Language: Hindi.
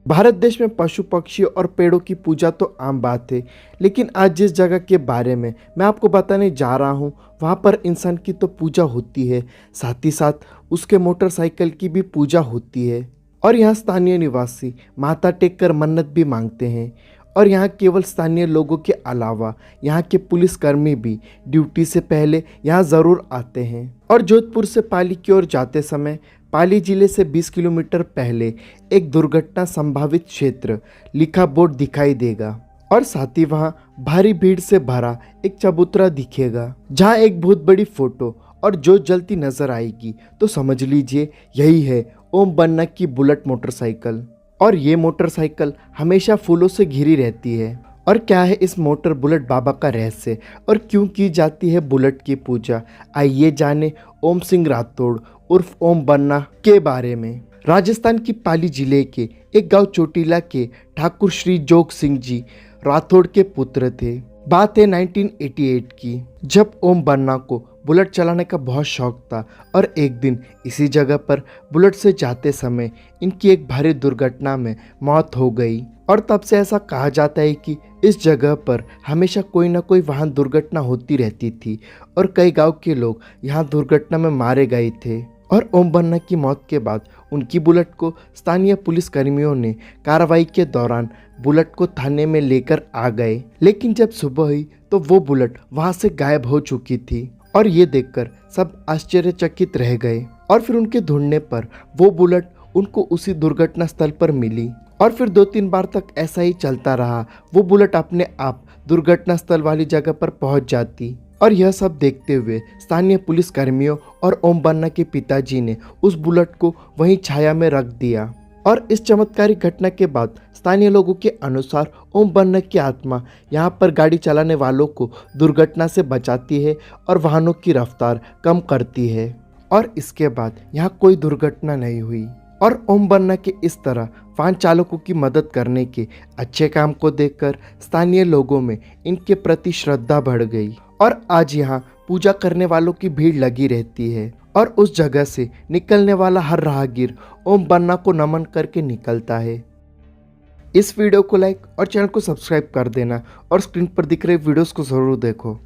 भारत देश में पशु पक्षी और पेड़ों की पूजा तो आम बात है, लेकिन आज जिस जगह के बारे में मैं आपको बताने जा रहा हूँ, वहाँ पर इंसान की तो पूजा होती है, साथ ही साथ उसके मोटरसाइकिल की भी पूजा होती है। और यहाँ स्थानीय निवासी माथा टेक कर मन्नत भी मांगते हैं। और यहाँ केवल स्थानीय लोगों के अलावा यहाँ के पुलिसकर्मी भी ड्यूटी से पहले यहाँ ज़रूर आते हैं। और जोधपुर से पाली की ओर जाते समय पाली जिले से 20 किलोमीटर पहले एक दुर्घटना संभावित क्षेत्र लिखा बोर्ड दिखाई देगा। और साथ ही वहाँ भारी भीड़ से भरा एक चबूतरा दिखेगा, जहाँ एक बहुत बड़ी फोटो और जोत जलती नजर आएगी। तो समझ लीजिए यही है ओम बन्ना की बुलेट मोटरसाइकिल। और ये मोटरसाइकिल हमेशा फूलों से घिरी रहती है। और क्या है इस मोटर बुलेट बाबा का रहस्य और क्यों की जाती है बुलेट की पूजा, आइए जाने ओम सिंह राठौड़ उर्फ ओम बन्ना के बारे में। राजस्थान की पाली जिले के एक गांव चोटीला के ठाकुर श्री जोग सिंह जी राठौड़ के पुत्र थे। बात है 1988 की, जब ओम बन्ना को बुलेट चलाने का बहुत शौक था। और एक दिन इसी जगह पर बुलेट से जाते समय इनकी एक भारी दुर्घटना में मौत हो गई। और तब से ऐसा कहा जाता है कि इस जगह पर हमेशा कोई ना कोई वाहन दुर्घटना होती रहती थी और कई गांव के लोग यहाँ दुर्घटना में मारे गए थे। और ओम बन्ना की मौत के बाद उनकी बुलेट को स्थानीय पुलिस कर्मियों ने कार्रवाई के दौरान बुलेट को थाने में लेकर आ गए, लेकिन जब सुबह हुई तो वो बुलेट वहां से गायब हो चुकी थी। और ये देखकर सब आश्चर्यचकित रह गए। और फिर उनके ढूंढने पर वो बुलेट उनको उसी दुर्घटना स्थल पर मिली। और फिर 2-3 बार तक ऐसा ही चलता रहा, वो बुलेट अपने आप दुर्घटना स्थल वाली जगह पर पहुंच जाती। और यह सब देखते हुए स्थानीय पुलिस कर्मियों और ओम बन्ना के पिताजी ने उस बुलेट को वहीं छाया में रख दिया। और इस चमत्कारिक घटना के बाद स्थानीय लोगों के अनुसार ओम बन्ना की आत्मा यहाँ पर गाड़ी चलाने वालों को दुर्घटना से बचाती है और वाहनों की रफ्तार कम करती है। और इसके बाद यहाँ कोई दुर्घटना नहीं हुई। और ओम बन्ना के इस तरह वाहन चालकों की मदद करने के अच्छे काम को देखकर स्थानीय लोगों में इनके प्रति श्रद्धा बढ़ गई। और आज यहाँ पूजा करने वालों की भीड़ लगी रहती है। और उस जगह से निकलने वाला हर राहगीर ओम बन्ना को नमन करके निकलता है। इस वीडियो को लाइक और चैनल को सब्सक्राइब कर देना और स्क्रीन पर दिख रहे वीडियोस को ज़रूर देखो।